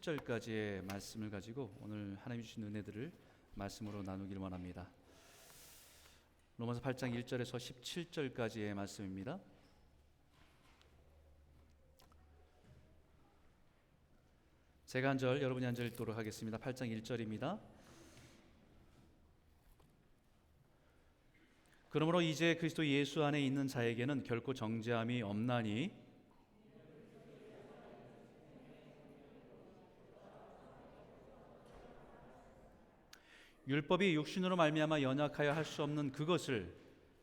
17절까지의 말씀을 가지고 오늘 하나님 주신 은혜들을 말씀으로 나누길 원합니다. 로마서 8장 1절에서 17절까지의 말씀입니다. 제가 한 절, 여러분이 한 절 읽도록 하겠습니다. 8장 1절입니다. 그러므로 이제 그리스도 예수 안에 있는 자에게는 결코 정죄함이 없나니 율법이 육신으로 말미암아 연약하여 할 수 없는 그것을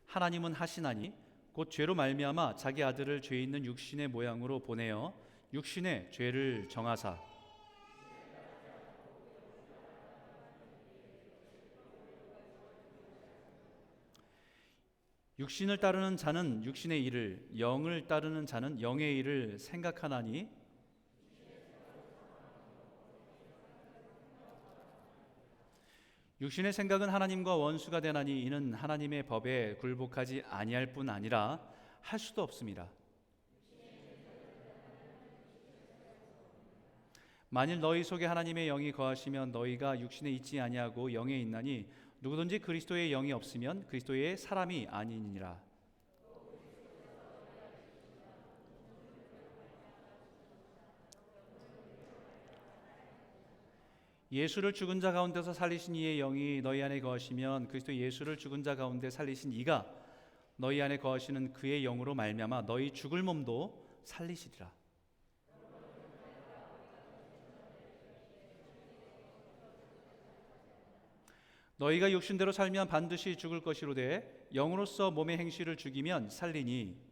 하나님은 하시나니 곧 죄로 말미암아 자기 아들을 죄 있는 육신의 모양으로 보내어 육신의 죄를 정하사 육신을 따르는 자는 육신의 일을, 영을 따르는 자는 영의 일을 생각하나니 육신의 생각은 하나님과 원수가 되나니 이는 하나님의 법에 굴복하지 아니할 뿐 아니라 할 수도 없습니다. 만일 너희 속에 하나님의 영이 거하시면 너희가 육신에 있지 아니하고 영에 있나니 누구든지 그리스도의 영이 없으면 그리스도의 사람이 아니니라. 예수를 죽은 자 가운데서 살리신 이의 영이 너희 안에 거하시면 그리스도 예수를 죽은 자 가운데 살리신 이가 너희 안에 거하시는 그의 영으로 말미암아 너희 죽을 몸도 살리시리라. 너희가 육신대로 살면 반드시 죽을 것이로되 영으로서 몸의 행실을 죽이면 살리니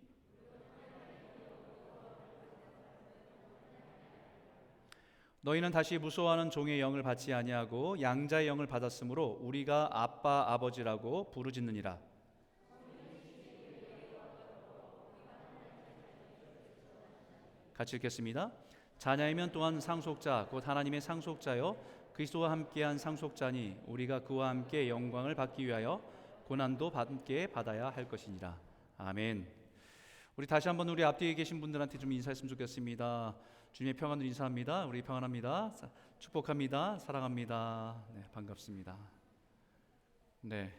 너희는 다시 무서워하는 종의 영을 받지 아니하고 양자의 영을 받았으므로 우리가 아빠 아버지라고 부르짖느니라. 같이 읽겠습니다. 자녀이면 또한 상속자 곧 하나님의 상속자요 그리스도와 함께한 상속자니 우리가 그와 함께 영광을 받기 위하여 고난도 함께 받아야 할 것이니라. 아멘. 우리 다시 한번 우리 앞뒤에 계신 분들한테 좀 인사했으면 좋겠습니다. 주님의 평안을 인사합니다. 우리 평안합니다. 축복합니다. 사랑합니다. 네, 반갑습니다. 네.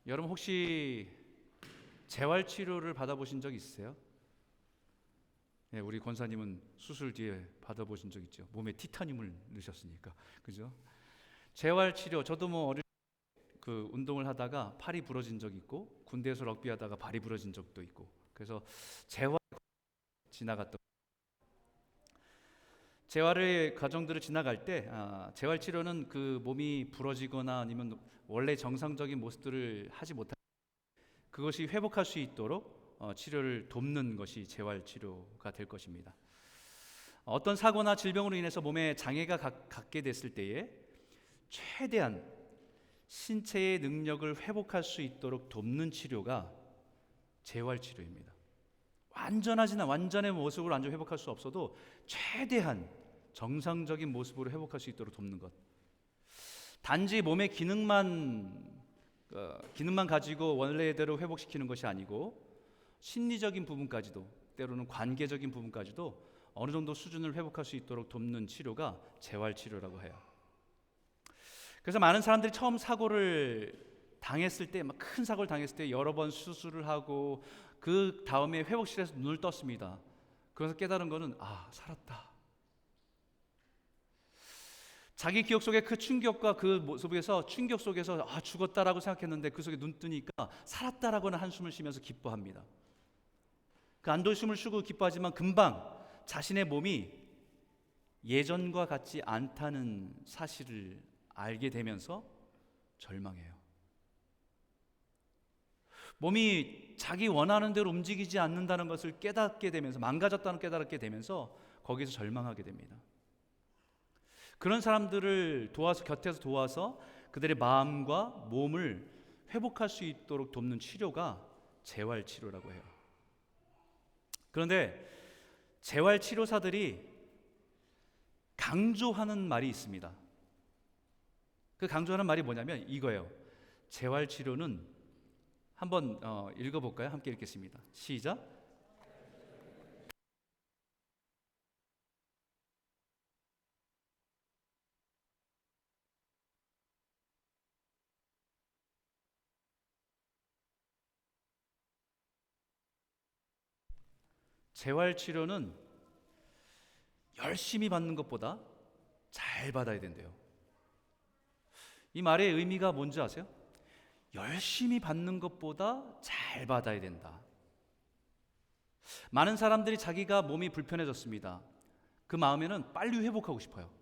여러분 혹시 재활 치료를 받아보신 적 있으세요? 네, 우리 권사님은 수술 뒤에 받아보신 적 있죠. 몸에 티타늄을 넣으셨으니까, 그죠? 재활 치료, 저도 뭐 어릴 때 운동을 하다가 팔이 부러진 적 있고, 군대에서 럭비 하다가 발이 부러진 적도 있고, 그래서 재활 지나갔던. 재활의 과정들을 지나갈 때, 재활 치료는 그 몸이 부러지거나 아니면 원래 정상적인 모습들을 하지 못한 그것이 회복할 수 있도록 치료를 돕는 것이 재활치료가 될 것입니다. 어떤 사고나 질병으로 인해서 몸에 장애가 갖게 됐을 때에 최대한 신체의 능력을 회복할 수 있도록 돕는 치료가 재활치료입니다. 완전의 모습으로 완전 회복할 수 없어도 최대한 정상적인 모습으로 회복할 수 있도록 돕는 것. 단지 몸의 기능만 가지고 원래대로 회복시키는 것이 아니고 심리적인 부분까지도 때로는 관계적인 부분까지도 어느 정도 수준을 회복할 수 있도록 돕는 치료가 재활치료라고 해요. 그래서 많은 사람들이 처음 사고를 당했을 때, 막 큰 사고를 당했을 때 여러 번 수술을 하고 그 다음에 회복실에서 눈을 떴습니다. 그래서 깨달은 거는 살았다. 자기 기억 속에 그 충격과 그 모습에서 충격 속에서 죽었다라고 생각했는데 그 속에 눈 뜨니까 살았다라고는 한숨을 쉬면서 기뻐합니다. 그 안도심을 쉬고 기뻐하지만 금방 자신의 몸이 예전과 같지 않다는 사실을 알게 되면서 절망해요. 몸이 자기 원하는 대로 움직이지 않는다는 것을 깨닫게 되면서 망가졌다는 깨닫게 되면서 거기서 절망하게 됩니다. 그런 사람들을 곁에서 도와서 그들의 마음과 몸을 회복할 수 있도록 돕는 치료가 재활치료라고 해요. 그런데 재활치료사들이 강조하는 말이 있습니다. 그 강조하는 말이 뭐냐면 이거예요. 재활치료는 한번 읽어볼까요? 함께 읽겠습니다. 시작. 재활치료는 열심히 받는 것보다 잘 받아야 된대요. 이 말의 의미가 뭔지 아세요? 열심히 받는 것보다 잘 받아야 된다. 많은 사람들이 자기가 몸이 불편해졌습니다. 그 마음에는 빨리 회복하고 싶어요.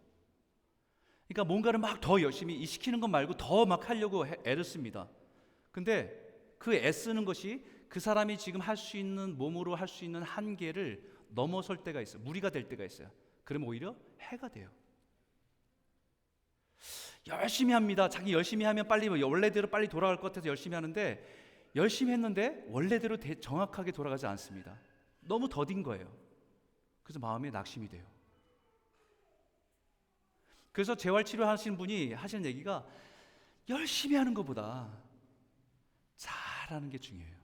그러니까 뭔가를 막 더 열심히 시키는 것 말고 더 막 하려고 애를 씁니다. 근데 그 애쓰는 것이 그 사람이 지금 할 수 있는, 몸으로 할 수 있는 한계를 넘어설 때가 있어요. 무리가 될 때가 있어요. 그럼 오히려 해가 돼요. 열심히 합니다. 자기 열심히 하면 빨리 원래대로 빨리 돌아갈 것 같아서 열심히 하는데, 열심히 했는데 원래대로 정확하게 돌아가지 않습니다. 너무 더딘 거예요. 그래서 마음에 낙심이 돼요. 그래서 재활치료 하시는 분이 하시는 얘기가, 열심히 하는 것보다 잘하는 게 중요해요.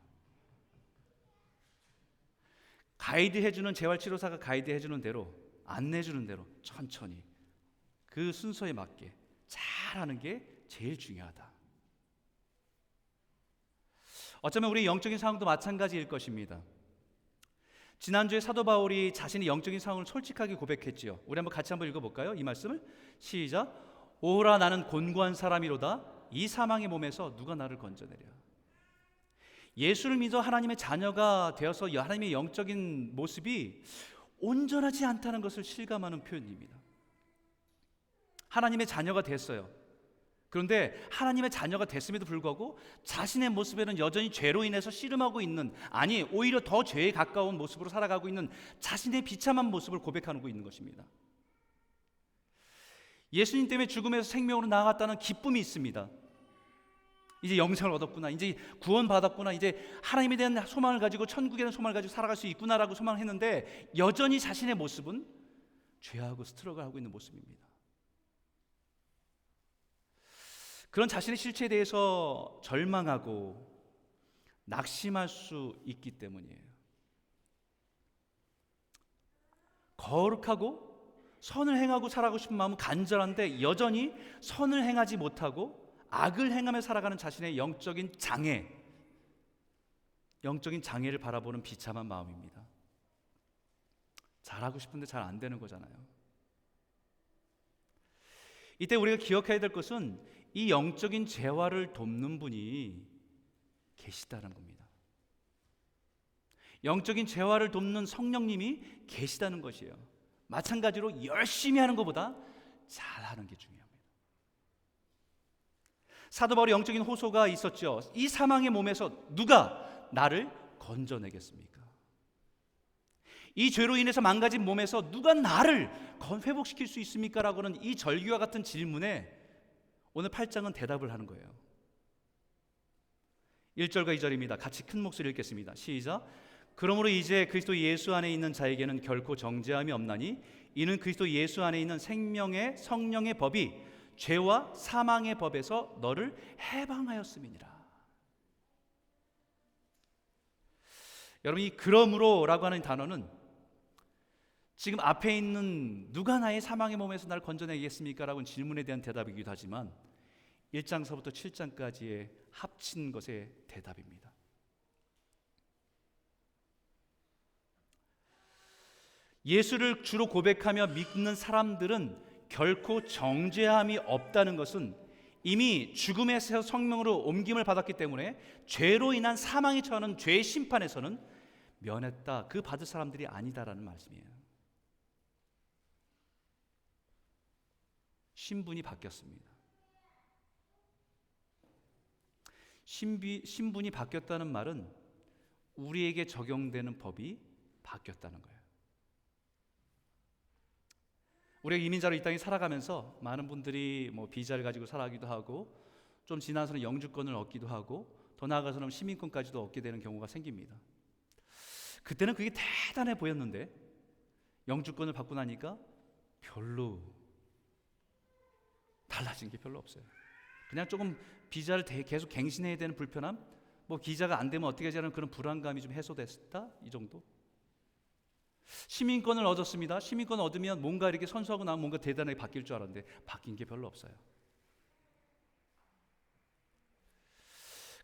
가이드 해주는, 재활치료사가 가이드 해주는 대로, 안내해주는 대로 천천히 그 순서에 맞게 잘하는 게 제일 중요하다. 어쩌면 우리 영적인 상황도 마찬가지일 것입니다. 지난주에 사도 바울이 자신의 영적인 상황을 솔직하게 고백했지요. 우리 같이 한번 읽어볼까요? 이 말씀을 시작. 오라, 나는 곤고한 사람이로다. 이 사망의 몸에서 누가 나를 건져내랴. 예수를 믿어 하나님의 자녀가 되어서 하나님의 영적인 모습이 온전하지 않다는 것을 실감하는 표현입니다. 하나님의 자녀가 됐어요. 그런데 하나님의 자녀가 됐음에도 불구하고 자신의 모습에는 여전히 죄로 인해서 씨름하고 있는, 아니 오히려 더 죄에 가까운 모습으로 살아가고 있는 자신의 비참한 모습을 고백하고 있는 것입니다. 예수님 때문에 죽음에서 생명으로 나아갔다는 기쁨이 있습니다. 이제 영생을 얻었구나, 이제 구원받았구나, 이제 하나님에 대한 소망을 가지고, 천국에 대한 소망을 가지고 살아갈 수 있구나라고 소망을 했는데, 여전히 자신의 모습은 죄하고 스트러글하고 있는 모습입니다. 그런 자신의 실체에 대해서 절망하고 낙심할 수 있기 때문이에요. 거룩하고 선을 행하고 살아가고 싶은 마음은 간절한데, 여전히 선을 행하지 못하고 악을 행하며 살아가는 자신의 영적인 장애를 바라보는 비참한 마음입니다. 잘하고 싶은데 잘 안 되는 거잖아요. 이때 우리가 기억해야 될 것은 이 영적인 재활을 돕는 분이 계시다는 겁니다. 영적인 재활을 돕는 성령님이 계시다는 것이에요. 마찬가지로 열심히 하는 것보다 잘하는 게 중요합니다. 사도 바울의 영적인 호소가 있었죠. 이 사망의 몸에서 누가 나를 건져내겠습니까? 이 죄로 인해서 망가진 몸에서 누가 나를 회복시킬 수 있습니까? 라고는 이 절기와 같은 질문에 오늘 8장은 대답을 하는 거예요. 1절과 2절입니다. 같이 큰 목소리로 읽겠습니다. 시작. 그러므로 이제 그리스도 예수 안에 있는 자에게는 결코 정죄함이 없나니 이는 그리스도 예수 안에 있는 생명의 성령의 법이 죄와 사망의 법에서 너를 해방하였음이니라. 여러분, 이 그러므로라고 하는 단어는 지금 앞에 있는 누가 나의 사망의 몸에서 날 건져내겠습니까? 라고 질문에 대한 대답이기도 하지만 1장서부터 7장까지의 합친 것의 대답입니다. 예수를 주로 고백하며 믿는 사람들은 결코 정죄함이 없다는 것은 이미 죽음에서 성령으로 옮김을 받았기 때문에 죄로 인한 사망에 처하는 죄의 심판에서는 면했다, 그 받을 사람들이 아니다라는 말씀이에요. 신분이 바뀌었습니다. 신분이 바뀌었다는 말은 우리에게 적용되는 법이 바뀌었다는 거예요. 우리가 이민자로 이 땅에 살아가면서 많은 분들이 비자를 가지고 살아가기도 하고, 좀 지나서는 영주권을 얻기도 하고, 더 나아가서는 시민권까지도 얻게 되는 경우가 생깁니다. 그때는 그게 대단해 보였는데 영주권을 받고 나니까 별로 달라진 게 별로 없어요. 그냥 조금 비자를 계속 갱신해야 되는 불편함, 비자가 안 되면 어떻게 하자는 그런 불안감이 좀 해소됐다, 이 정도. 시민권을 얻었습니다. 시민권을 얻으면 뭔가 이렇게 선수하고 나면 뭔가 대단하게 바뀔 줄 알았는데 바뀐 게 별로 없어요.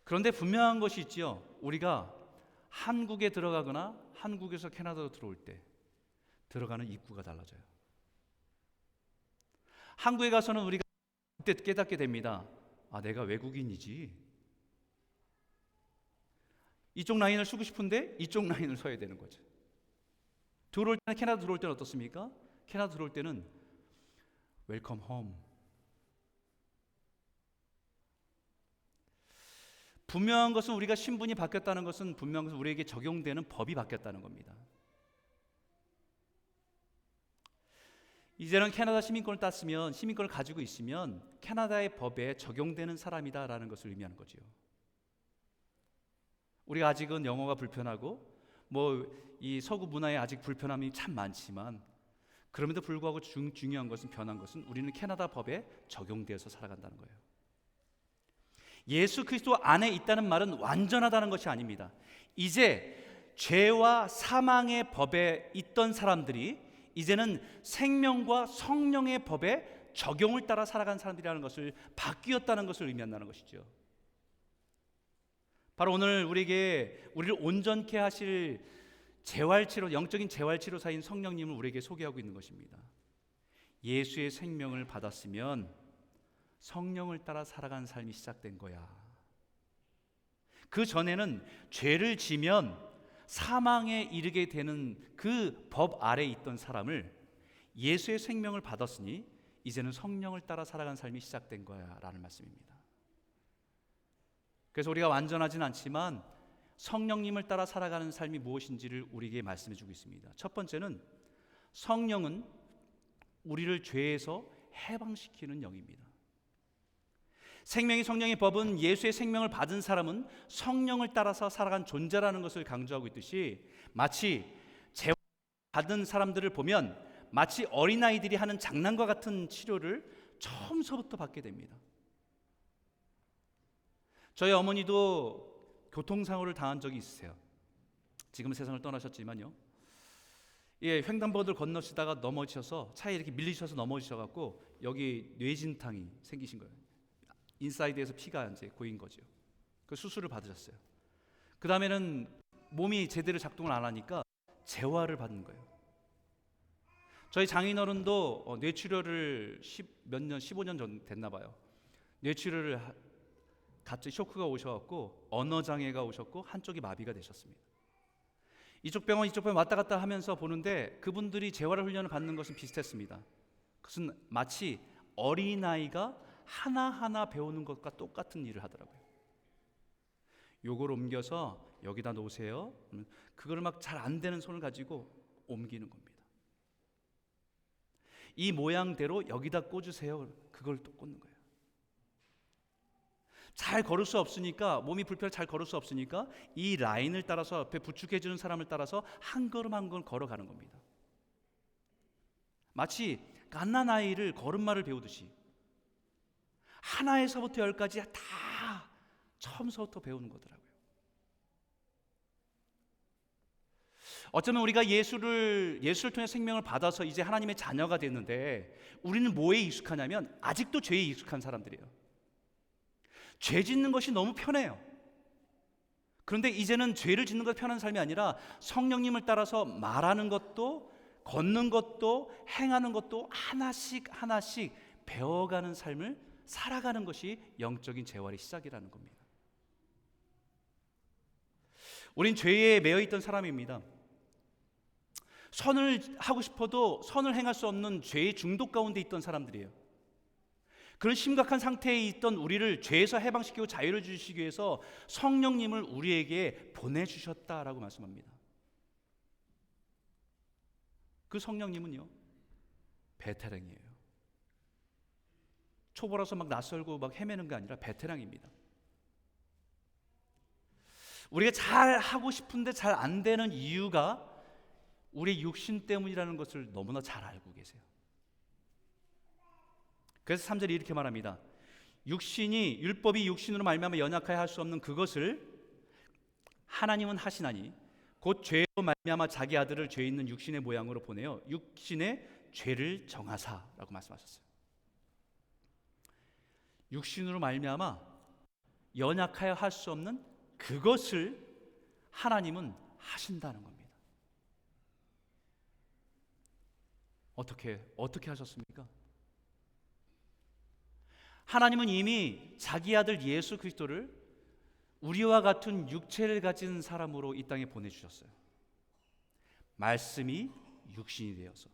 그런데 분명한 것이 있지요. 우리가 한국에 들어가거나 한국에서 캐나다로 들어올 때 들어가는 입구가 달라져요. 한국에 가서는 우리가 그때 깨닫게 됩니다. 아, 내가 외국인이지. 이쪽 라인을 서고 싶은데 이쪽 라인을 서야 되는 거죠. 들어올 때는, 캐나다 들어올 때는 어떻습니까? 캐나다 들어올 때는 웰컴 홈. 분명한 것은 우리가 신분이 바뀌었다는 것은 분명한 것은 우리에게 적용되는 법이 바뀌었다는 겁니다. 이제는 캐나다 시민권을 땄으면, 시민권을 가지고 있으면 캐나다의 법에 적용되는 사람이다라는 것을 의미하는 거지요. 우리가 아직은 영어가 불편하고 이 서구 문화에 아직 불편함이 참 많지만, 그럼에도 불구하고 중요한 것은, 변한 것은 우리는 캐나다 법에 적용되어서 살아간다는 거예요. 예수 그리스도 안에 있다는 말은 완전하다는 것이 아닙니다. 이제 죄와 사망의 법에 있던 사람들이 이제는 생명과 성령의 법에 적용을 따라 살아간 사람들이라는 것을, 바뀌었다는 것을 의미한다는 것이죠. 바로 오늘 우리를 온전케 하실 재활치료, 영적인 재활치료사인 성령님을 우리에게 소개하고 있는 것입니다. 예수의 생명을 받았으면 성령을 따라 살아가는 삶이 시작된 거야. 그 전에는 죄를 지면 사망에 이르게 되는 그 법 아래에 있던 사람을 예수의 생명을 받았으니 이제는 성령을 따라 살아가는 삶이 시작된 거야 라는 말씀입니다. 그래서 우리가 완전하진 않지만 성령님을 따라 살아가는 삶이 무엇인지를 우리에게 말씀해 주고 있습니다. 첫 번째는, 성령은 우리를 죄에서 해방시키는 영입니다. 생명이 성령의 법은 예수의 생명을 받은 사람은 성령을 따라서 살아간 존재라는 것을 강조하고 있듯이, 마치 재활 받은 사람들을 보면 마치 어린아이들이 하는 장난과 같은 치료를 처음서부터 받게 됩니다. 저희 어머니도 교통사고를 당한 적이 있으세요. 지금은 세상을 떠나셨지만요. 횡단보도를 건너시다가 넘어지셔서, 차에 이렇게 밀리셔서 넘어지셔갖고 여기 뇌진탕이 생기신 거예요. 인사이드에서 피가 이제 고인 거죠. 그 수술을 받으셨어요. 그 다음에는 몸이 제대로 작동을 안 하니까 재활을 받는 거예요. 저희 장인어른도 뇌출혈을 15년 전 됐나 봐요. 뇌출혈을 갑자기 쇼크가 오셔갖고 언어장애가 오셨고 한쪽이 마비가 되셨습니다. 이쪽 병원 왔다 갔다 하면서 보는데 그분들이 재활 훈련을 받는 것은 비슷했습니다. 그것은 마치 어린아이가 하나하나 배우는 것과 똑같은 일을 하더라고요. 요걸 옮겨서 여기다 놓으세요. 그걸 막 잘 안 되는 손을 가지고 옮기는 겁니다. 이 모양대로 여기다 꽂으세요. 그걸 또 꽂는 거예요. 잘 걸을 수 없으니까, 몸이 불편해 잘 걸을 수 없으니까 이 라인을 따라서, 옆에 부축해 주는 사람을 따라서 한 걸음 한 걸음 걸어가는 겁니다. 마치 갓난아이를 걸음마를 배우듯이 하나에서부터 열까지 다 처음서부터 배우는 거더라고요. 어쩌면 우리가 예수를 통해 생명을 받아서 이제 하나님의 자녀가 됐는데, 우리는 뭐에 익숙하냐면 아직도 죄에 익숙한 사람들이에요. 죄 짓는 것이 너무 편해요. 그런데 이제는 죄를 짓는 것이 편한 삶이 아니라 성령님을 따라서 말하는 것도, 걷는 것도, 행하는 것도 하나씩 하나씩 배워가는 삶을 살아가는 것이 영적인 재활의 시작이라는 겁니다. 우린 죄에 매여 있던 사람입니다. 선을 하고 싶어도 선을 행할 수 없는 죄의 중독 가운데 있던 사람들이에요. 그런 심각한 상태에 있던 우리를 죄에서 해방시키고 자유를 주시기 위해서 성령님을 우리에게 보내주셨다라고 말씀합니다. 그 성령님은요, 베테랑이에요. 초보라서 막 낯설고 막 헤매는 게 아니라 베테랑입니다. 우리가 잘 하고 싶은데 잘 안 되는 이유가 우리 육신 때문이라는 것을 너무나 잘 알고 계세요. 그래서 3절이 이렇게 말합니다. 율법이 육신으로 말미암아 연약하여 할 수 없는 그것을 하나님은 하시나니 곧 죄로 말미암아 자기 아들을 죄 있는 육신의 모양으로 보내어 육신의 죄를 정하사라고 말씀하셨어요. 육신으로 말미암아 연약하여 할 수 없는 그것을 하나님은 하신다는 겁니다. 어떻게 하셨습니까? 하나님은 이미 자기 아들 예수 그리스도를 우리와 같은 육체를 가진 사람으로 이 땅에 보내주셨어요. 말씀이 육신이 되어서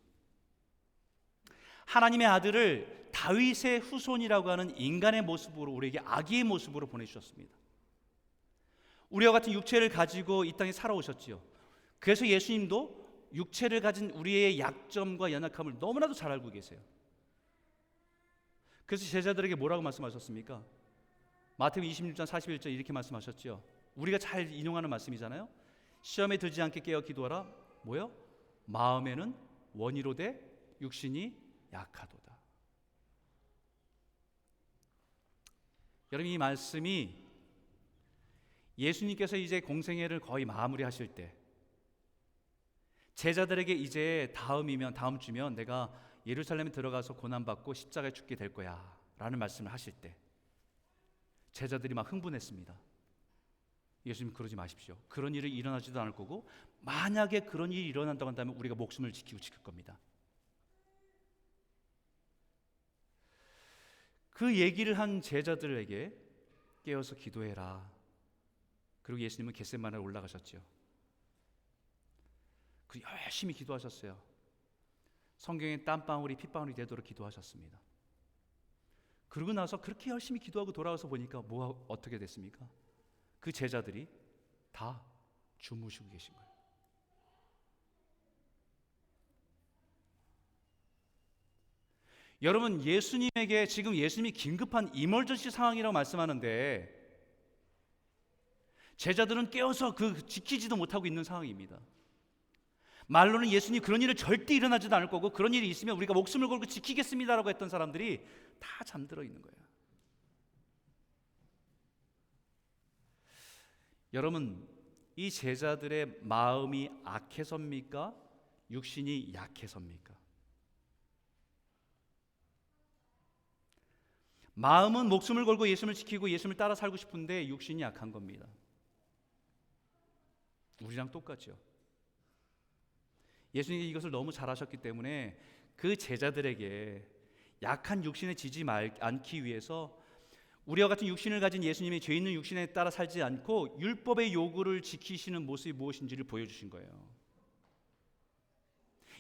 하나님의 아들을 다윗의 후손이라고 하는 인간의 모습으로, 우리에게 아기의 모습으로 보내주셨습니다. 우리와 같은 육체를 가지고 이 땅에 살아오셨지요. 그래서 예수님도 육체를 가진 우리의 약점과 연약함을 너무나도 잘 알고 계세요. 그래서 제자들에게 뭐라고 말씀하셨습니까? 마태복음 26장 41절 이렇게 말씀하셨죠. 우리가 잘 인용하는 말씀이잖아요. 시험에 들지 않게 깨어 기도하라. 뭐요? 마음에는 원이로되 육신이 약하도다. 여러분, 이 말씀이 예수님께서 이제 공생애를 거의 마무리하실 때, 제자들에게 이제 다음 주면 내가 예루살렘에 들어가서 고난받고 십자가에 죽게 될 거야 라는 말씀을 하실 때 제자들이 막 흥분했습니다. 예수님, 그러지 마십시오. 그런 일이 일어나지도 않을 거고, 만약에 그런 일이 일어난다고 한다면 우리가 목숨을 지킬 겁니다. 그 얘기를 한 제자들에게 깨어서 기도해라. 그리고 예수님은 겟세마네로 올라가셨죠. 그 열심히 기도하셨어요. 성경에 땀방울이 핏방울이 되도록 기도하셨습니다. 그러고 나서 그렇게 열심히 기도하고 돌아와서 보니까 어떻게 됐습니까? 그 제자들이 다 주무시고 계신 거예요. 여러분, 예수님에게 지금 예수님이 긴급한 이멀전시 상황이라고 말씀하는데 제자들은 깨어서 지키지도 못하고 있는 상황입니다. 말로는 예수님 그런 일은 절대 일어나지도 않을 거고, 그런 일이 있으면 우리가 목숨을 걸고 지키겠습니다라고 했던 사람들이 다 잠들어 있는 거예요. 여러분, 이 제자들의 마음이 악해서입니까? 육신이 약해서입니까? 마음은 목숨을 걸고 예수님을 지키고 예수님을 따라 살고 싶은데 육신이 약한 겁니다. 우리랑 똑같죠. 예수님이 이것을 너무 잘하셨기 때문에 그 제자들에게 약한 육신에 지지 않기 위해서 우리와 같은 육신을 가진 예수님의 죄 있는 육신에 따라 살지 않고 율법의 요구를 지키시는 모습이 무엇인지를 보여주신 거예요.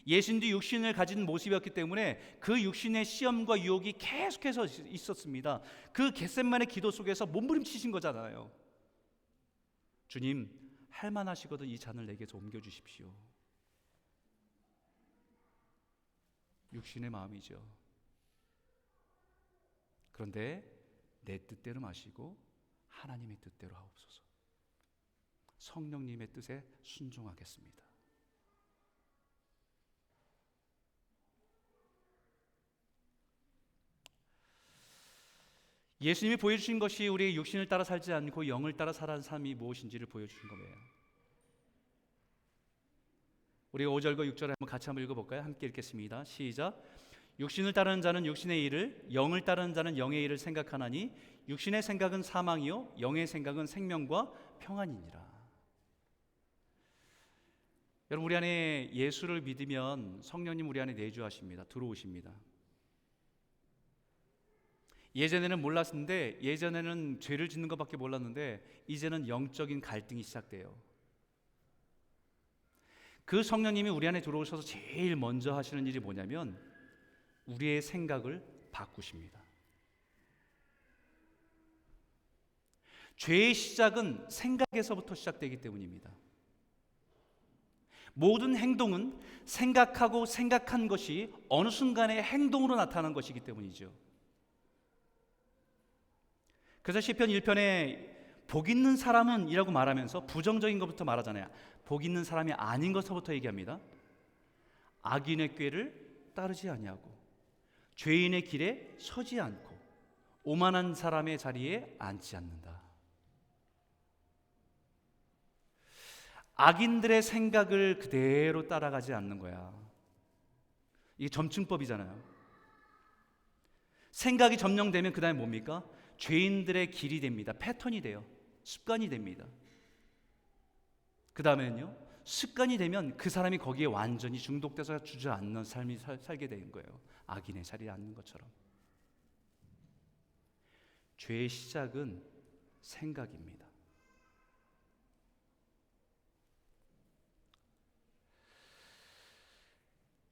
예수님도 육신을 가진 모습이었기 때문에 그 육신의 시험과 유혹이 계속해서 있었습니다. 그 겟세마네 기도 속에서 몸부림치신 거잖아요. 주님, 할만하시거든 이 잔을 내게서 옮겨주십시오. 육신의 마음이죠. 그런데 내 뜻대로 마시고 하나님의 뜻대로 하옵소서. 성령님의 뜻에 순종하겠습니다. 예수님이 보여주신 것이 우리의 육신을 따라 살지 않고 영을 따라 살아가는 삶이 무엇인지를 보여주신 거예요. 우리 5절과 6절을 같이 한번 읽어볼까요? 함께 읽겠습니다. 시작. 육신을 따르는 자는 육신의 일을, 영을 따르는 자는 영의 일을 생각하나니 육신의 생각은 사망이요 영의 생각은 생명과 평안이니라. 여러분, 우리 안에 예수를 믿으면 성령님 우리 안에 내주하십니다. 들어오십니다. 예전에는 몰랐는데, 예전에는 죄를 짓는 것밖에 몰랐는데 이제는 영적인 갈등이 시작돼요. 그 성령님이 우리 안에 들어오셔서 제일 먼저 하시는 일이 뭐냐면 우리의 생각을 바꾸십니다. 죄의 시작은 생각에서부터 시작되기 때문입니다. 모든 행동은 생각하고 생각한 것이 어느 순간에 행동으로 나타난 것이기 때문이죠. 그래서 시편 1편에 복 있는 사람은 이라고 말하면서 부정적인 것부터 말하잖아요. 복 있는 사람이 아닌 것부터 얘기합니다. 악인의 꾀를 따르지 아니하고 죄인의 길에 서지 않고 오만한 사람의 자리에 앉지 않는다. 악인들의 생각을 그대로 따라가지 않는 거야. 이게 점층법이잖아요. 생각이 점령되면 그 다음에 뭡니까? 죄인들의 길이 됩니다. 패턴이 돼요. 습관이 됩니다. 그 다음에는요, 습관이 되면 그 사람이 거기에 완전히 중독돼서 주저앉는 삶이 살게 되는 거예요. 악인의 자리에 앉는 것처럼. 죄의 시작은 생각입니다.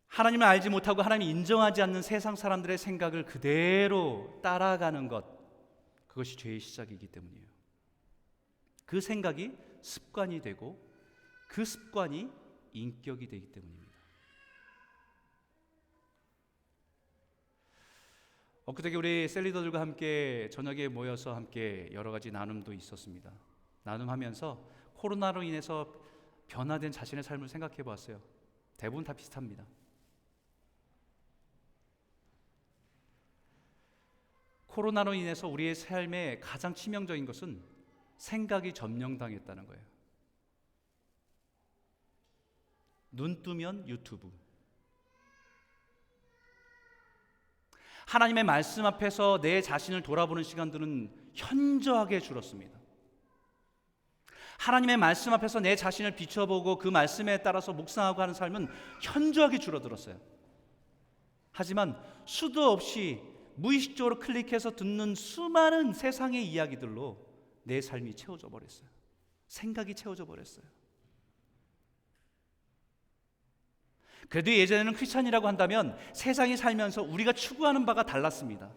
하나님을 알지 못하고 하나님을 인정하지 않는 세상 사람들의 생각을 그대로 따라가는 것, 그것이 죄의 시작이기 때문이에요. 그 생각이 습관이 되고 그 습관이 인격이 되기 때문입니다. 엊그저께 우리 셀리더들과 함께 저녁에 모여서 함께 여러 가지 나눔도 있었습니다. 나눔하면서 코로나로 인해서 변화된 자신의 삶을 생각해 보았어요. 대부분 다 비슷합니다. 코로나로 인해서 우리의 삶에 가장 치명적인 것은 생각이 점령당했다는 거예요. 눈 뜨면 유튜브. 하나님의 말씀 앞에서 내 자신을 돌아보는 시간들은 현저하게 줄었습니다. 하나님의 말씀 앞에서 내 자신을 비춰보고 그 말씀에 따라서 묵상하고 하는 삶은 현저하게 줄어들었어요. 하지만 수도 없이 무의식적으로 클릭해서 듣는 수많은 세상의 이야기들로 내 삶이 채워져 버렸어요. 생각이 채워져 버렸어요. 그래도 예전에는 크리스찬이라고 한다면 세상에 살면서 우리가 추구하는 바가 달랐습니다.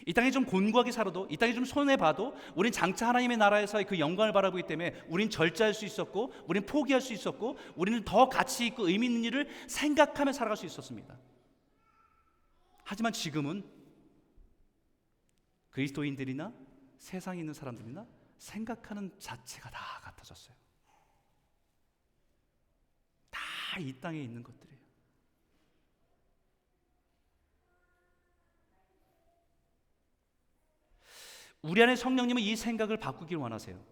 이 땅에 좀 곤고하게 살아도, 이 땅에 좀 손해봐도 우린 장차 하나님의 나라에서의 그 영광을 바라보기 때문에 우린 절제할 수 있었고, 우린 포기할 수 있었고, 우리는 더 가치 있고 의미 있는 일을 생각하며 살아갈 수 있었습니다. 하지만 지금은 그리스도인들이나 세상에 있는 사람들이나 생각하는 자체가 다 같아졌어요. 다 이 땅에 있는 것들이에요. 우리 안에 성령님은 이 생각을 바꾸길 원하세요.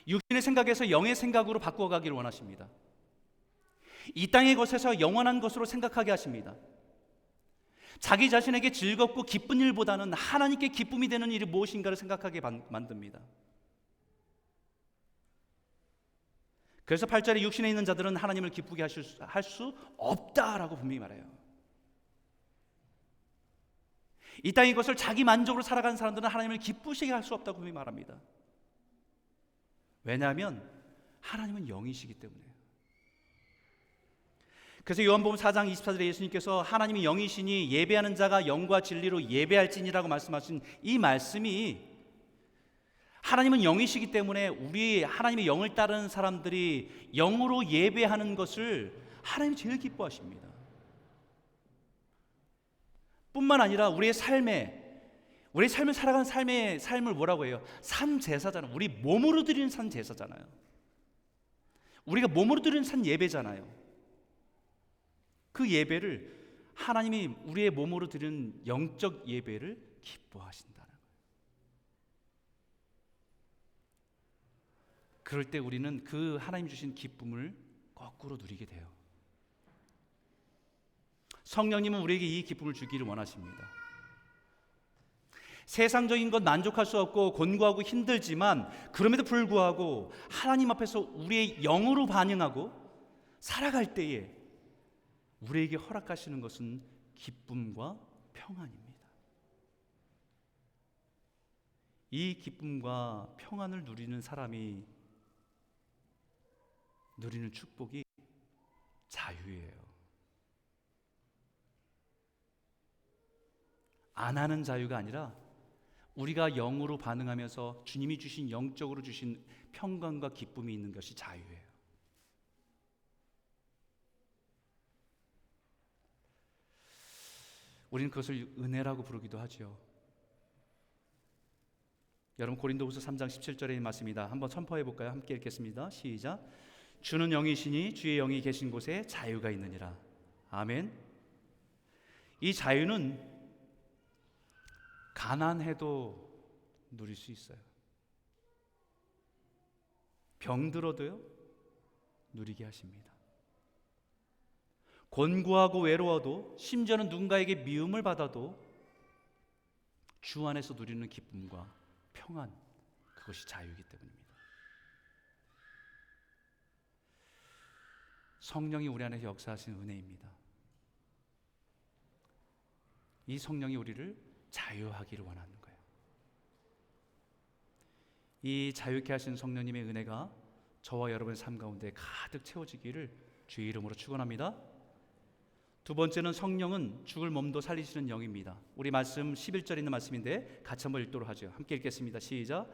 육신의 생각에서 영의 생각으로 바꿔가기를 원하십니다. 이 땅의 것에서 영원한 것으로 생각하게 하십니다. 자기 자신에게 즐겁고 기쁜 일보다는 하나님께 기쁨이 되는 일이 무엇인가를 생각하게 만듭니다. 그래서 8절에 육신에 있는 자들은 하나님을 기쁘게 할 수 없다라고 분명히 말해요. 이 땅의 것을 자기 만족으로 살아가는 사람들은 하나님을 기쁘시게 할 수 없다고 분명히 말합니다. 왜냐하면 하나님은 영이시기 때문에요. 그래서 요한복음 4장 24절에 예수님께서 하나님이 영이시니 예배하는 자가 영과 진리로 예배할지니라고 말씀하신 이 말씀이, 하나님은 영이시기 때문에 우리 하나님의 영을 따르는 사람들이 영으로 예배하는 것을 하나님이 제일 기뻐하십니다. 뿐만 아니라 우리의 삶을 살아가는 삶을 뭐라고 해요? 산 제사잖아요. 우리 몸으로 드리는 산 제사잖아요. 우리가 몸으로 드리는 산 예배잖아요. 그 예배를 하나님이 우리의 몸으로 드리는 영적 예배를 기뻐하신다는 거예요. 그럴 때 우리는 그 하나님 주신 기쁨을 거꾸로 누리게 돼요. 성령님은 우리에게 이 기쁨을 주기를 원하십니다. 세상적인 것 만족할 수 없고 곤고하고 힘들지만 그럼에도 불구하고 하나님 앞에서 우리의 영으로 반응하고 살아갈 때에 우리에게 허락하시는 것은 기쁨과 평안입니다. 이 기쁨과 평안을 누리는 사람이 누리는 축복이 자유예요. 안 하는 자유가 아니라 우리가 영으로 반응하면서 주님이 주신 영적으로 주신 평강과 기쁨이 있는 것이 자유예요. 우리는 그것을 은혜라고 부르기도 하죠. 여러분 고린도후서 3장 17절의 말씀입니다. 한번 선포해 볼까요? 함께 읽겠습니다. 시작. 주는 영이시니 주의 영이 계신 곳에 자유가 있느니라. 아멘. 이 자유는 가난해도 누릴 수 있어요. 병들어도요 누리게 하십니다. 곤고하고 외로워도, 심지어는 누군가에게 미움을 받아도 주 안에서 누리는 기쁨과 평안, 그것이 자유이기 때문입니다. 성령이 우리 안에 역사하시는 은혜입니다. 이 성령이 우리를 자유하기를 원하는 거예요. 이 자유케 하신 성령님의 은혜가 저와 여러분의 삶 가운데 가득 채워지기를 주의 이름으로 축원합니다. 두 번째는 성령은 죽을 몸도 살리시는 영입니다. 우리 말씀 11절 있는 말씀인데 같이 한번 읽도록 하죠. 함께 읽겠습니다. 시작.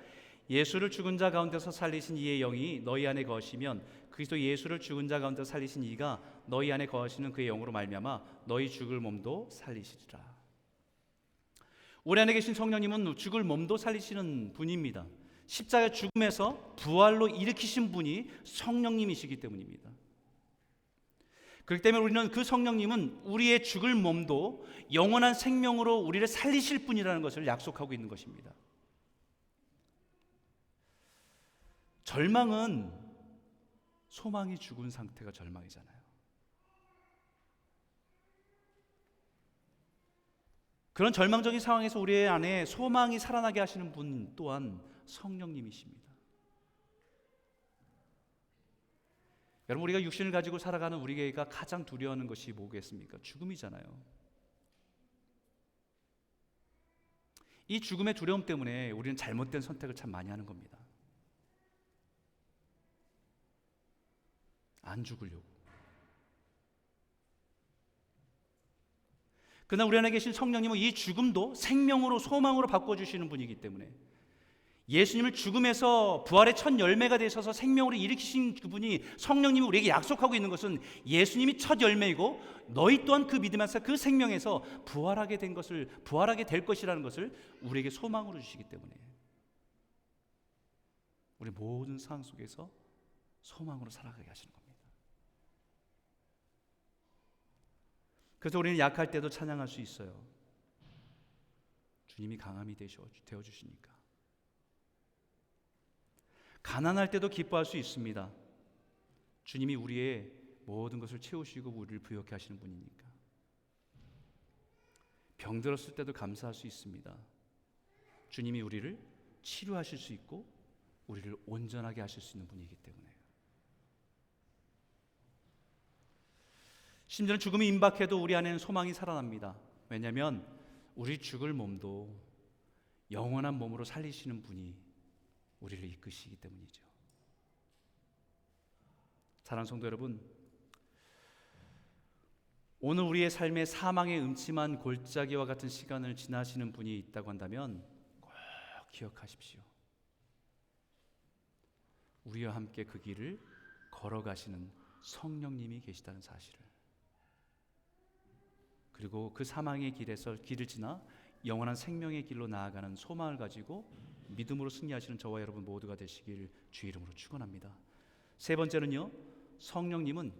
예수를 죽은 자 가운데서 살리신 이의 영이 너희 안에 거하시면 그리스도 예수를 죽은 자 가운데서 살리신 이가 너희 안에 거하시는 그의 영으로 말미암아 너희 죽을 몸도 살리시리라. 우리 안에 계신 성령님은 죽을 몸도 살리시는 분입니다. 십자가 죽음에서 부활로 일으키신 분이 성령님이시기 때문입니다. 그렇기 때문에 우리는 그 성령님은 우리의 죽을 몸도 영원한 생명으로 우리를 살리실 분이라는 것을 약속하고 있는 것입니다. 절망은 소망이 죽은 상태가 절망이잖아요. 그런 절망적인 상황에서 우리 안에 소망이 살아나게 하시는 분 또한 성령님이십니다. 여러분, 우리가 육신을 가지고 살아가는 우리가 가장 두려워하는 것이 뭐겠습니까? 죽음이잖아요. 이 죽음의 두려움 때문에 우리는 잘못된 선택을 참 많이 하는 겁니다. 안 죽으려고. 그러나 우리 안에 계신 성령님은 이 죽음도 생명으로 소망으로 바꿔주시는 분이기 때문에 예수님을 죽음에서 부활의 첫 열매가 되셔서 생명으로 일으키신 그분이 성령님이 우리에게 약속하고 있는 것은 예수님이 첫 열매이고 너희 또한 그 믿음에서 그 생명에서 부활하게 될 것이라는 것을 우리에게 소망으로 주시기 때문에 우리 모든 상황 속에서 소망으로 살아가게 하시는 겁니다. 그래서 우리는 약할 때도 찬양할 수 있어요. 주님이 강함이 되어주시니까. 가난할 때도 기뻐할 수 있습니다. 주님이 우리의 모든 것을 채우시고 우리를 부욕해 하시는 분이니까. 병들었을 때도 감사할 수 있습니다. 주님이 우리를 치료하실 수 있고 우리를 온전하게 하실 수 있는 분이기 때문에. 심지어는 죽음이 임박해도 우리 안에는 소망이 살아납니다. 왜냐하면 우리 죽을 몸도 영원한 몸으로 살리시는 분이 우리를 이끄시기 때문이죠. 사랑하는 성도 여러분, 오늘 우리의 삶에 사망의 음침한 골짜기와 같은 시간을 지나시는 분이 있다고 한다면 꼭 기억하십시오. 우리와 함께 그 길을 걸어가시는 성령님이 계시다는 사실을. 그리고 그 사망의 길을 지나 영원한 생명의 길로 나아가는 소망을 가지고 믿음으로 승리하시는 저와 여러분 모두가 되시길 주의 이름으로 축원합니다. 세 번째는요, 성령님은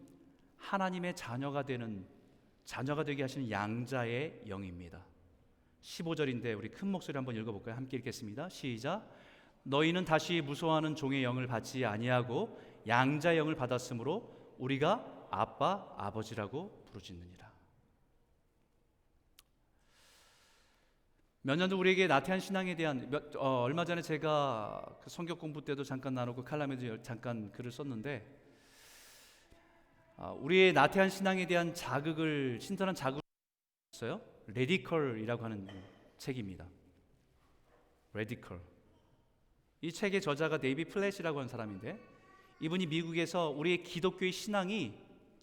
하나님의 자녀가 되게 하시는 양자의 영입니다. 15절인데 우리 큰 목소리 한번 읽어볼까요? 함께 읽겠습니다. 시작. 너희는 다시 무서워하는 종의 영을 받지 아니하고 양자의 영을 받았으므로 우리가 아빠 아버지라고 부르짖느니라. 몇 년 전 우리에게 나태한 신앙에 대한 얼마 전에 제가 그 성경 공부 때도 잠깐 나누고 칼럼에도 잠깐 글을 썼는데 우리의 나태한 신앙에 대한 신선한 자극을 했어요. 레디컬이라고 하는 책입니다. 레디컬. 이 책의 저자가 데이비 플랫이라고 하는 사람인데 이분이 미국에서 우리의 기독교의 신앙이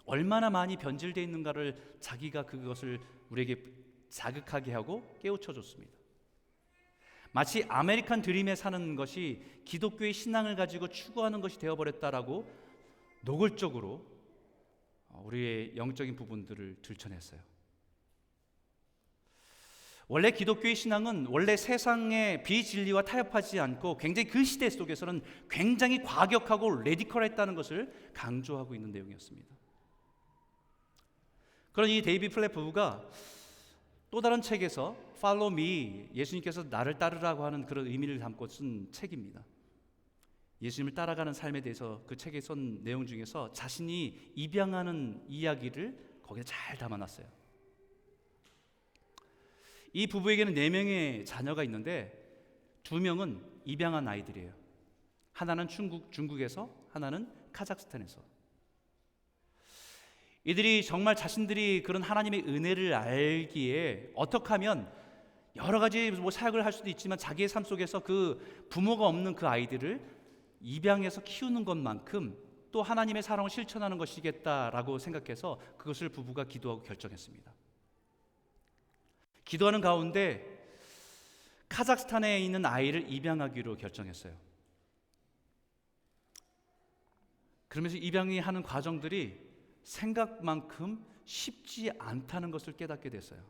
얼마나 많이 변질되어 있는가를 자기가 그것을 우리에게 자극하게 하고 깨우쳐 줬습니다. 마치 아메리칸 드림에 사는 것이 기독교의 신앙을 가지고 추구하는 것이 되어버렸다라고 노골적으로 우리의 영적인 부분들을 들춰냈어요. 원래 기독교의 신앙은 원래 세상의 비진리와 타협하지 않고 굉장히 그 시대 속에서는 굉장히 과격하고 레디컬했다는 것을 강조하고 있는 내용이었습니다. 그런 이 데이비 플랫 부부가 또 다른 책에서 Follow Me, 예수님께서 나를 따르라고 하는 그런 의미를 담고 쓴 책입니다. 예수님을 따라가는 삶에 대해서 그 책에 쓴 내용 중에서 자신이 입양하는 이야기를 거기에 잘 담아놨어요. 이 부부에게는 4명의 자녀가 있는데 2명은 입양한 아이들이에요. 하나는 중국에서, 하나는 카자흐스탄에서. 이들이 정말 자신들이 그런 하나님의 은혜를 알기에 어떻게 하면 여러 가지 사역을 할 수도 있지만 자기의 삶 속에서 그 부모가 없는 그 아이들을 입양해서 키우는 것만큼 또 하나님의 사랑을 실천하는 것이겠다라고 생각해서 그것을 부부가 기도하고 결정했습니다. 기도하는 가운데 카자흐스탄에 있는 아이를 입양하기로 결정했어요. 그러면서 입양이 하는 과정들이 생각만큼 쉽지 않다는 것을 깨닫게 됐어요.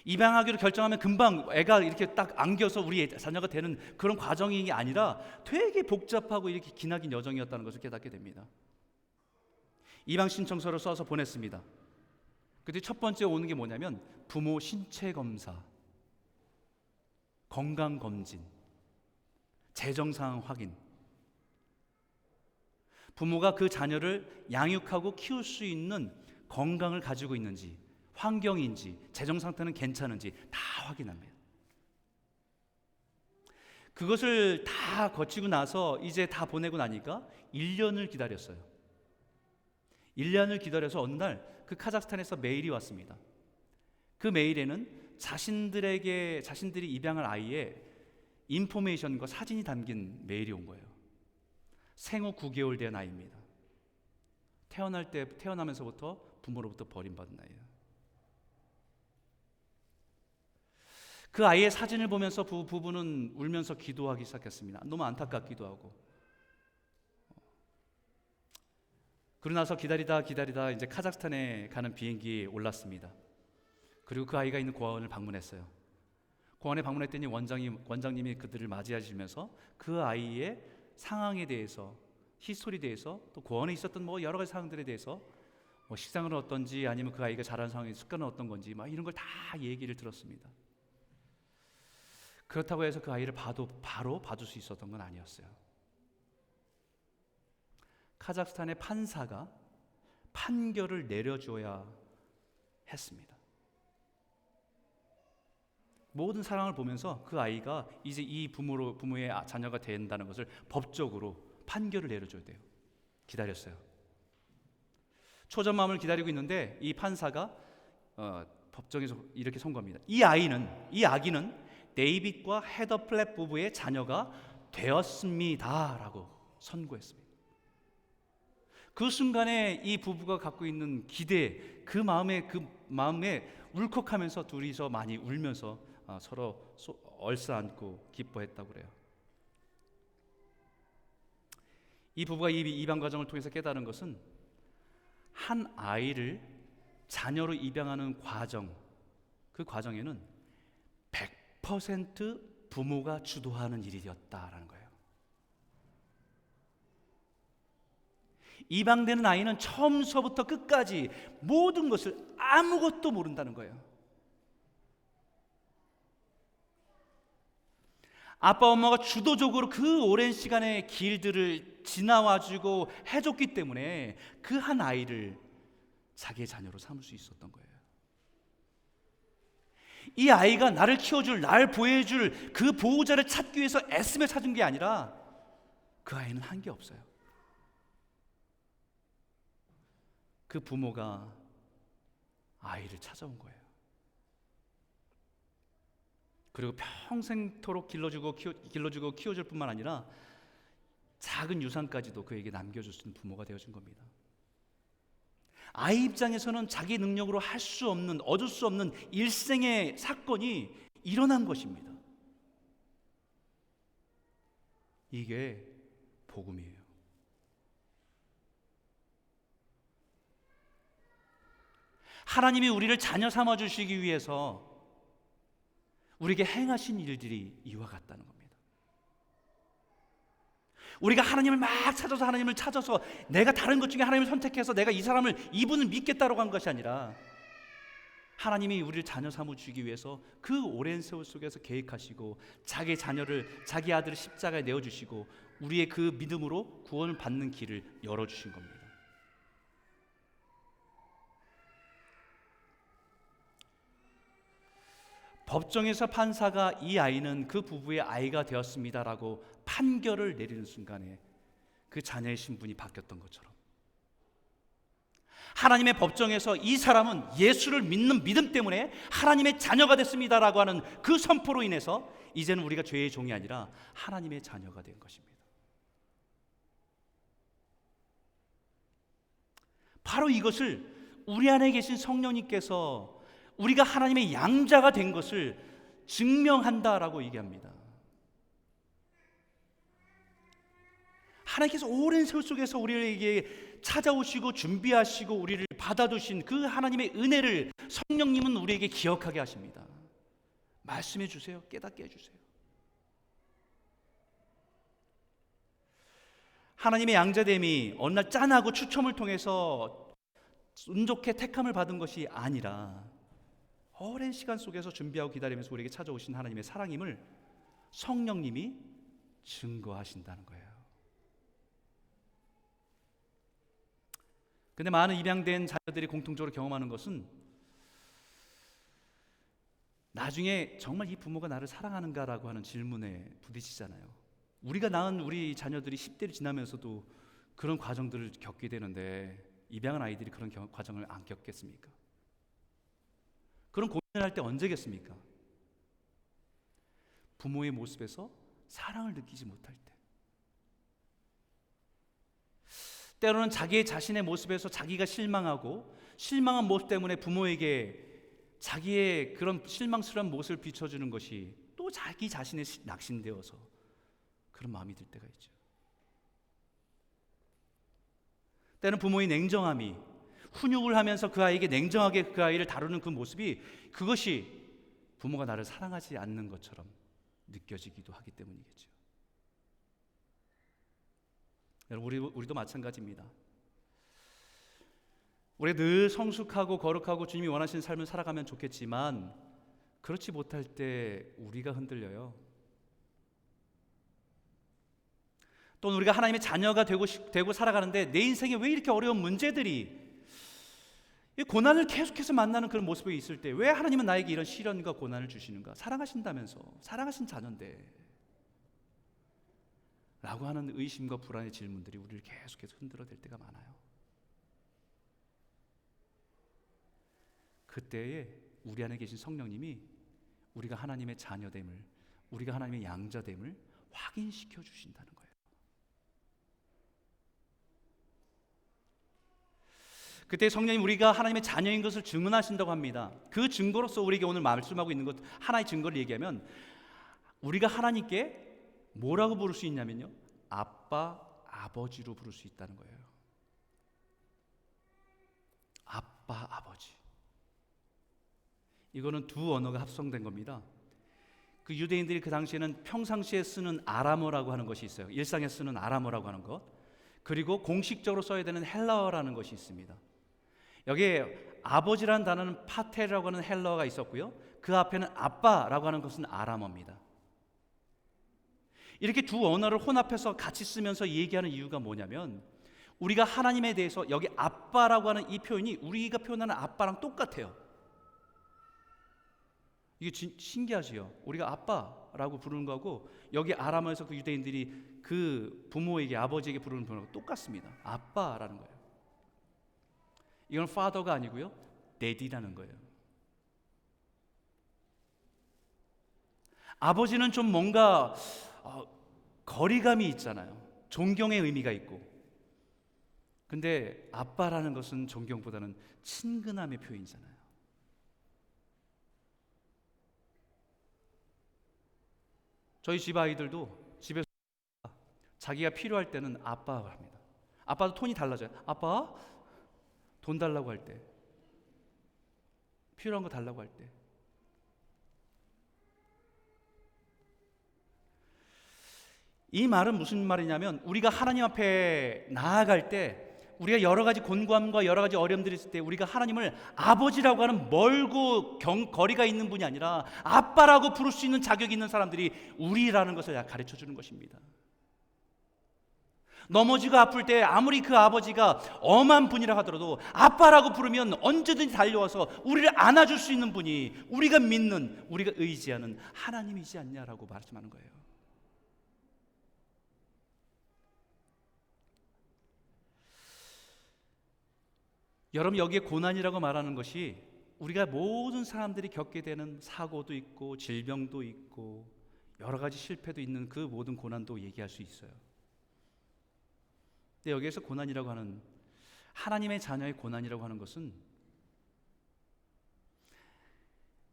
입양하기로 결정하면 금방 애가 이렇게 딱 안겨서 우리 자녀가 되는 그런 과정이 아니라 되게 복잡하고 이렇게 기나긴 여정이었다는 것을 깨닫게 됩니다. 입양 신청서를 써서 보냈습니다. 그때 첫 번째 오는 게 뭐냐면 부모 신체 검사, 건강 검진, 재정 상황 확인. 부모가 그 자녀를 양육하고 키울 수 있는 건강을 가지고 있는지, 환경인지, 재정 상태는 괜찮은지 다 확인합니다. 그것을 다 거치고 나서 이제 다 보내고 나니까 1년을 기다렸어요. 1년을 기다려서 어느 날 그 카자흐스탄에서 메일이 왔습니다. 그 메일에는 자신들이 입양할 아이의 인포메이션과 사진이 담긴 메일이 온 거예요. 생후 9개월 된 아이입니다. 태어나면서부터 부모로부터 버림받은 아이예요. 그 아이의 사진을 보면서 부부는 울면서 기도하기 시작했습니다. 너무 안타깝기도 하고. 그러고 나서 기다리다 이제 카자흐스탄에 가는 비행기에 올랐습니다. 그리고 그 아이가 있는 고아원을 방문했어요. 고아원에 방문했더니 원장님이 그들을 맞이하시면서 그 아이의 상황에 대해서, 히스토리에 대해서, 또 고아원에 있었던 여러 가지 상황들에 대해서 식상은 어떤지, 아니면 그 아이가 자란 상황의 습관은 어떤 건지 이런 걸 다 얘기를 들었습니다. 그렇다고 해서 그 아이를 바로 봐줄 수 있었던 건 아니었어요. 카자흐스탄의 판사가 판결을 내려줘야 했습니다. 모든 상황을 보면서 그 아이가 이제 이 부모의 자녀가 된다는 것을 법적으로 판결을 내려줘야 돼요. 기다렸어요. 초전마음을 기다리고 있는데 이 판사가 법정에서 이렇게 선고합니다. 이 아기는 데이빗과 헤더 플랫 부부의 자녀가 되었습니다라고 선고했습니다. 그 순간에 이 부부가 갖고 있는 기대, 그 마음에 울컥하면서 둘이서 많이 울면서 서로 얼싸안고 기뻐했다고 그래요. 이 부부가 이 입양 과정을 통해서 깨달은 것은 한 아이를 자녀로 입양하는 과정, 그 과정에는 100% 부모가 주도하는 일이었다라는 거예요. 입양되는 아이는 처음서부터 끝까지 모든 것을 아무것도 모른다는 거예요. 아빠 엄마가 주도적으로 그 오랜 시간의 길들을 지나와주고 해줬기 때문에 그 한 아이를 자기의 자녀로 삼을 수 있었던 거예요. 이 아이가 나를 키워줄, 날 보호해줄 그 보호자를 찾기 위해서 애쓰며 찾은 게 아니라 그 아이는 한 게 없어요. 그 부모가 아이를 찾아온 거예요. 그리고 평생토록 길러주고 키워줄 뿐만 아니라 작은 유산까지도 그에게 남겨줄 수 있는 부모가 되어준 겁니다. 아이 입장에서는 자기 능력으로 할 수 없는, 얻을 수 없는 일생의 사건이 일어난 것입니다. 이게 복음이에요. 하나님이 우리를 자녀 삼아 주시기 위해서 우리에게 행하신 일들이 이와 같다는 겁니다. 우리가 하나님을 찾아서 내가 다른 것 중에 하나님을 선택해서 내가 이분을 믿겠다고 한 것이 아니라 하나님이 우리를 자녀 삼아 주기 위해서 그 오랜 세월 속에서 계획하시고 자기 아들을 십자가에 내어주시고 우리의 그 믿음으로 구원을 받는 길을 열어주신 겁니다. 법정에서 판사가 이 아이는 그 부부의 아이가 되었습니다라고 판결을 내리는 순간에 그 자녀의 신분이 바뀌었던 것처럼 하나님의 법정에서 이 사람은 예수를 믿는 믿음 때문에 하나님의 자녀가 됐습니다라고 하는 그 선포로 인해서 이제는 우리가 죄의 종이 아니라 하나님의 자녀가 된 것입니다. 바로 이것을 우리 안에 계신 성령님께서 우리가 하나님의 양자가 된 것을 증명한다라고 얘기합니다. 하나님께서 오랜 세월 속에서 우리에게 찾아오시고 준비하시고 우리를 받아두신 그 하나님의 은혜를 성령님은 우리에게 기억하게 하십니다. 말씀해 주세요. 깨닫게 해주세요. 하나님의 양자됨이 어느 날 짠하고 추첨을 통해서 운 좋게 택함을 받은 것이 아니라 오랜 시간 속에서 준비하고 기다리면서 우리에게 찾아오신 하나님의 사랑임을 성령님이 증거하신다는 거예요. 근데 많은 입양된 자녀들이 공통적으로 경험하는 것은 나중에 정말 이 부모가 나를 사랑하는가라고 하는 질문에 부딪히잖아요. 우리가 낳은 우리 자녀들이 10대를 지나면서도 그런 과정들을 겪게 되는데 입양한 아이들이 그런 과정을 안 겪겠습니까? 그런 고민을 할 때 언제겠습니까? 부모의 모습에서 사랑을 느끼지 못할 때, 때로는 자기 자신의 모습에서 자기가 실망하고 실망한 모습 때문에 부모에게 자기의 그런 실망스러운 모습을 비춰주는 것이 또 자기 자신의 낙심되어서 그런 마음이 들 때가 있죠. 때는 부모의 냉정함이 훈육을 하면서 그 아이에게 냉정하게 그 아이를 다루는 그 모습이 그것이 부모가 나를 사랑하지 않는 것처럼 느껴지기도 하기 때문이겠죠. 여러분 우리도 마찬가지입니다. 우리 늘 성숙하고 거룩하고 주님이 원하시는 삶을 살아가면 좋겠지만 그렇지 못할 때 우리가 흔들려요. 또는 우리가 하나님의 자녀가 되고 살아가는데 내 인생에 왜 이렇게 어려운 문제들이 이 고난을 계속해서 만나는 그런 모습이 있을 때 왜 하나님은 나에게 이런 시련과 고난을 주시는가? 사랑하신다면서, 사랑하신 자녀인데 라고 하는 의심과 불안의 질문들이 우리를 계속해서 흔들어댈 때가 많아요. 그때에 우리 안에 계신 성령님이 우리가 하나님의 자녀됨을, 우리가 하나님의 양자됨을 확인시켜 주신다는 거예요. 그때 성령님 우리가 하나님의 자녀인 것을 증언하신다고 합니다. 그 증거로서 우리에게 오늘 말씀하고 있는 것 하나의 증거를 얘기하면 우리가 하나님께 뭐라고 부를 수 있냐면요, 아빠, 아버지로 부를 수 있다는 거예요. 아빠, 아버지. 이거는 두 언어가 합성된 겁니다. 그 유대인들이 그 당시에는 평상시에 쓰는 아람어라고 하는 것이 있어요. 일상에 쓰는 아람어라고 하는 것, 그리고 공식적으로 써야 되는 헬라어라는 것이 있습니다. 여기에 아버지라는 단어는 파테라고 하는 헬라어가 있었고요, 그 앞에는 아빠라고 하는 것은 아람어입니다. 이렇게 두 언어를 혼합해서 같이 쓰면서 얘기하는 이유가 뭐냐면 우리가 하나님에 대해서 여기 아빠라고 하는 이 표현이 우리가 표현하는 아빠랑 똑같아요. 이게 신기하지요? 우리가 아빠라고 부르는 거고 여기 아람어에서 그 유대인들이 그 부모에게, 아버지에게 부르는 표현하고 똑같습니다. 아빠라는 거예요. 이건 father가 아니고요, daddy라는 거예요. 아버지는 좀 뭔가 거리감이 있잖아요. 존경의 의미가 있고. 근데 아빠라는 것은 존경보다는 친근함의 표현이잖아요. 저희 집 아이들도 집에서 자기가 필요할 때는 아빠라고 합니다. 아빠도 톤이 달라져요. 아빠? 돈 달라고 할 때, 필요한 거 달라고 할 때. 이 말은 무슨 말이냐면 우리가 하나님 앞에 나아갈 때 우리가 여러 가지 곤고함과 여러 가지 어려움들이 있을 때 우리가 하나님을 아버지라고 하는 멀고 거리가 있는 분이 아니라 아빠라고 부를 수 있는 자격이 있는 사람들이 우리라는 것을 가르쳐 주는 것입니다. 넘어지고 아플 때 아무리 그 아버지가 엄한 분이라 하더라도 아빠라고 부르면 언제든지 달려와서 우리를 안아줄 수 있는 분이 우리가 믿는, 우리가 의지하는 하나님이지 않냐라고 말씀하는 거예요. 여러분, 여기에 고난이라고 말하는 것이 우리가 모든 사람들이 겪게 되는 사고도 있고 질병도 있고 여러 가지 실패도 있는 그 모든 고난도 얘기할 수 있어요. 근데 여기에서 고난이라고 하는, 하나님의 자녀의 고난이라고 하는 것은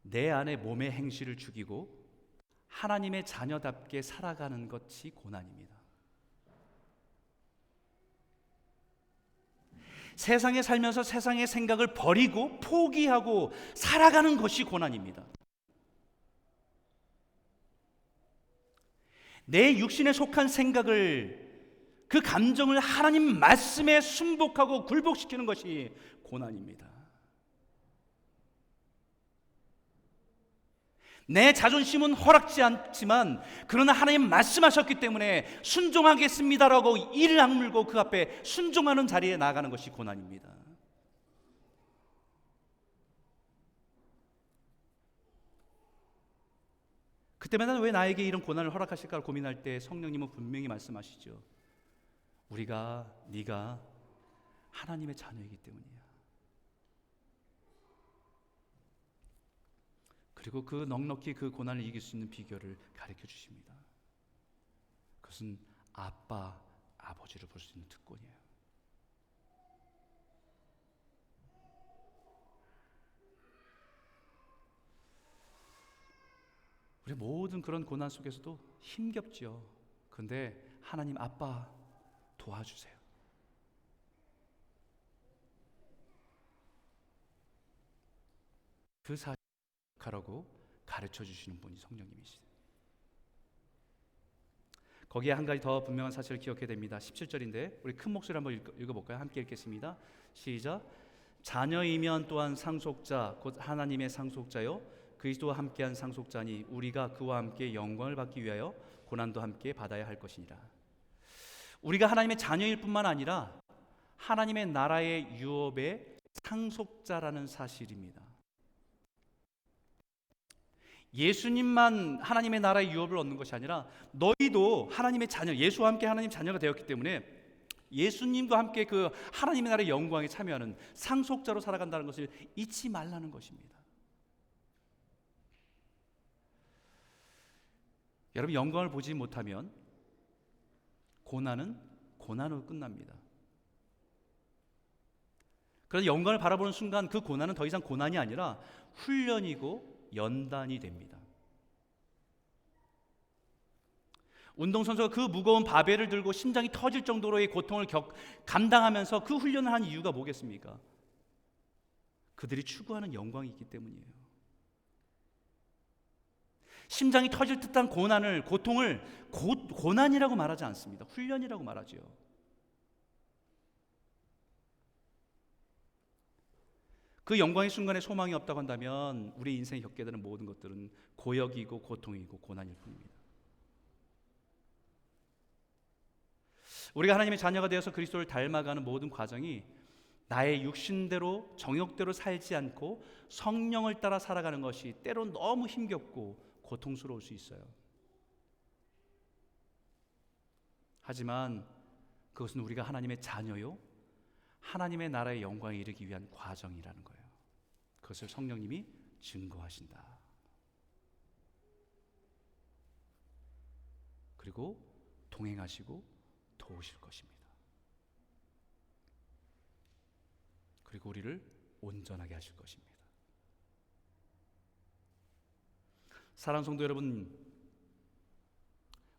내 안에 몸의 행실을 죽이고 하나님의 자녀답게 살아가는 것이 고난입니다. 세상에 살면서 세상의 생각을 버리고 포기하고 살아가는 것이 고난입니다. 내 육신에 속한 생각을, 그 감정을 하나님 말씀에 순복하고 굴복시키는 것이 고난입니다. 내 자존심은 허락지 않지만 그러나 하나님 말씀하셨기 때문에 순종하겠습니다라고 이를 악물고 그 앞에 순종하는 자리에 나아가는 것이 고난입니다. 그때마다 왜 나에게 이런 고난을 허락하실까 고민할 때 성령님은 분명히 말씀하시죠. 네가 하나님의 자녀이기 때문이야. 그리고 그 넉넉히 그 고난을 이길 수 있는 비결을 가르쳐 주십니다. 그것은 아빠, 아버지를 볼 수 있는 특권이에요. 우리 모든 그런 고난 속에서도 힘겹죠. 그런데 하나님 아빠 도와주세요. 그 사실하라고 가르쳐 주시는 분이 성령님이시죠. 거기에 한 가지 더 분명한 사실을 기억해야 됩니다. 17절인데 우리 큰 목소리로 한번 읽어볼까요? 함께 읽겠습니다. 시작. 자녀이면 또한 상속자 곧 하나님의 상속자요 그리스도와 함께한 상속자니 우리가 그와 함께 영광을 받기 위하여 고난도 함께 받아야 할 것이니라. 우리가 하나님의 자녀일 뿐만 아니라 하나님의 나라의 유업의 상속자라는 사실입니다. 예수님만 하나님의 나라의 유업을 얻는 것이 아니라 너희도 하나님의 자녀, 예수와 함께 하나님 자녀가 되었기 때문에 예수님과 함께 그 하나님의 나라의 영광에 참여하는 상속자로 살아간다는 것을 잊지 말라는 것입니다. 여러분, 영광을 보지 못하면 고난은 고난으로 끝납니다. 그래서 영광을 바라보는 순간 그 고난은 더 이상 고난이 아니라 훈련이고 연단이 됩니다. 운동선수가 그 무거운 바벨을 들고 심장이 터질 정도로의 고통을 감당하면서 그 훈련을 한 이유가 뭐겠습니까? 그들이 추구하는 영광이 있기 때문이에요. 심장이 터질 듯한 고난을, 고통을 고난이라고 말하지 않습니다. 훈련이라고 말하죠. 그 영광의 순간에 소망이 없다고 한다면 우리 인생에 겪게 되는 모든 것들은 고역이고 고통이고 고난일 뿐입니다. 우리가 하나님의 자녀가 되어서 그리스도를 닮아가는 모든 과정이 나의 육신대로 정욕대로 살지 않고 성령을 따라 살아가는 것이 때론 너무 힘겹고 고통스러울 수 있어요. 하지만 그것은 우리가 하나님의 자녀요 하나님의 나라의 영광에 이르기 위한 과정이라는 거예요. 그것을 성령님이 증거하신다. 그리고 동행하시고 도우실 것입니다. 그리고 우리를 온전하게 하실 것입니다. 사랑하는 성도 여러분,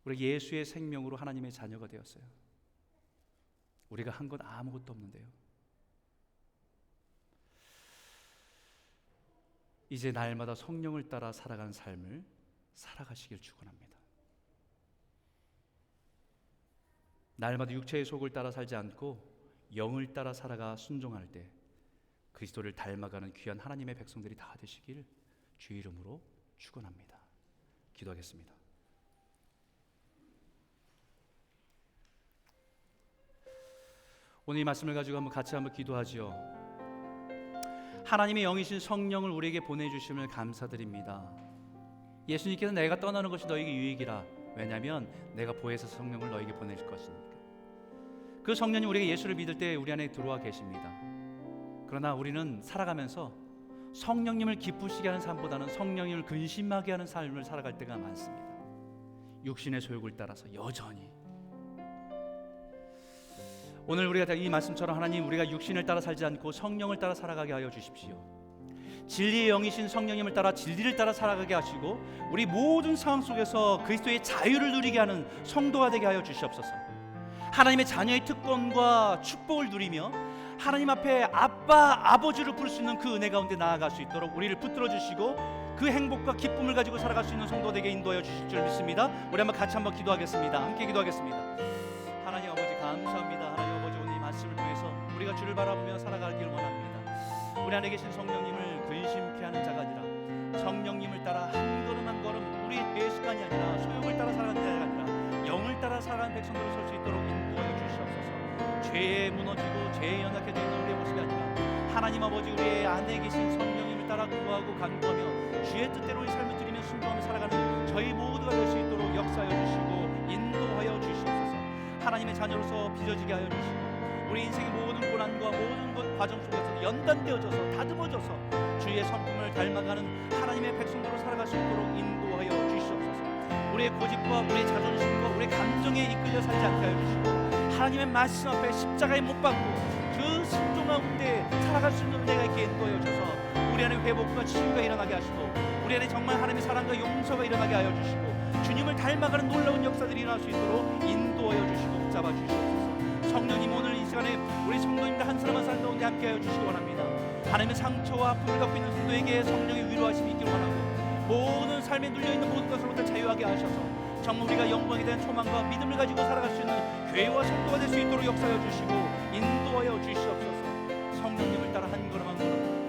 우리 예수의 생명으로 하나님의 자녀가 되었어요. 우리가 한 건 아무것도 없는데요. 이제 날마다 성령을 따라 살아가는 삶을 살아가시길 축원합니다. 날마다 육체의 속을 따라 살지 않고 영을 따라 살아가 순종할 때 그리스도를 닮아가는 귀한 하나님의 백성들이 다 되시길 주의 이름으로 축원합니다. 기도하겠습니다. 오늘 이 말씀을 가지고 같이 한번 기도하지요. 하나님의 영이신 성령을 우리에게 보내주심을 감사드립니다. 예수님께서 내가 떠나는 것이 너에게 유익이라. 왜냐하면 내가 보혜사 성령을 너에게 보내줄 것이니까. 그 성령님 우리가 예수를 믿을 때 우리 안에 들어와 계십니다. 그러나 우리는 살아가면서 성령님을 기쁘시게 하는 삶보다는 성령님을 근심하게 하는 삶을 살아갈 때가 많습니다. 육신의 소욕을 따라서 여전히. 오늘 우리가 이 말씀처럼 하나님, 우리가 육신을 따라 살지 않고 성령을 따라 살아가게 하여 주십시오. 진리의 영이신 성령님을 따라 진리를 따라 살아가게 하시고 우리 모든 상황 속에서 그리스도의 자유를 누리게 하는 성도가 되게 하여 주시옵소서. 하나님의 자녀의 특권과 축복을 누리며 하나님 앞에 아빠, 아버지를 부를 수 있는 그 은혜 가운데 나아갈 수 있도록 우리를 붙들어 주시고 그 행복과 기쁨을 가지고 살아갈 수 있는 성도 되게 인도하여 주실 줄 믿습니다. 우리 한번 기도하겠습니다. 함께 기도하겠습니다. 하나님 아버지 감사합니다. 하나님 아버지, 오늘 이 말씀을 통해서 우리가 주를 바라보며 살아가길 원합니다. 우리 안에 계신 성령님을 근심케 하는 자가 아니라 성령님을 따라 한 걸음 한 걸음 우리의 죄의 습관이 아니라 소욕을 따라 살아가는 자가 아니라 영을 따라 살아가는 백성들을 설 수 있도록 인도하여 주시옵소서. 죄에 무너지고 죄에 연약해져 있는 우리의 모습이 아니라 하나님 아버지, 우리의 안에 계신 성령님을 따라 구하고 간구하며 주의 뜻대로 우리 삶을 드리며 순종하며 살아가는 저희 모두가 될 수 있도록 역사하여 주시고 인도하여 주시옵소서. 하나님의 자녀로서 빚어지게 하여 주시고 우리 인생의 모든 고난과 모든 것 과정 속에서 연단되어져서 다듬어져서 주의 성품을 닮아가는 하나님의 백성으로 살아갈 수 있도록 인도하여 주시옵소서. 우리의 고집과 우리의 자존심과 우리의 감정에 이끌려 살지 않게 하여 주시고 하나님의 말씀 앞에 십자가에 못 박고 그 순종 가운데 살아갈 수 있는 은혜가 있게 인도하여 주셔서 우리 안에 회복과 치유가 일어나게 하시고 우리 안에 정말 하나님의 사랑과 용서가 일어나게 하여 주시고 주님을 닮아가는 놀라운 역사들이 일어날 수 있도록 인도하여 주시고 붙잡아 주시옵소서. 성령님, 오늘 이 시간에 우리 성도님들 한 사람 한 사람 가운데 함께하여 주시기 원합니다. 하나님의 상처와 아픔을 갖고 있는 성도에게 성령의 위로하심이 있기를 원하고 모든 삶에 눌려있는 모든 것으로부터 자유하게 하셔서 정말 우리가 영광에 대한 소망과 믿음을 가지고 살아갈 수 있는 교회와 성도가 될 수 있도록 역사하여 주시고 인도하여 주시옵소서. 성령님을 따라 한 걸음 한 걸음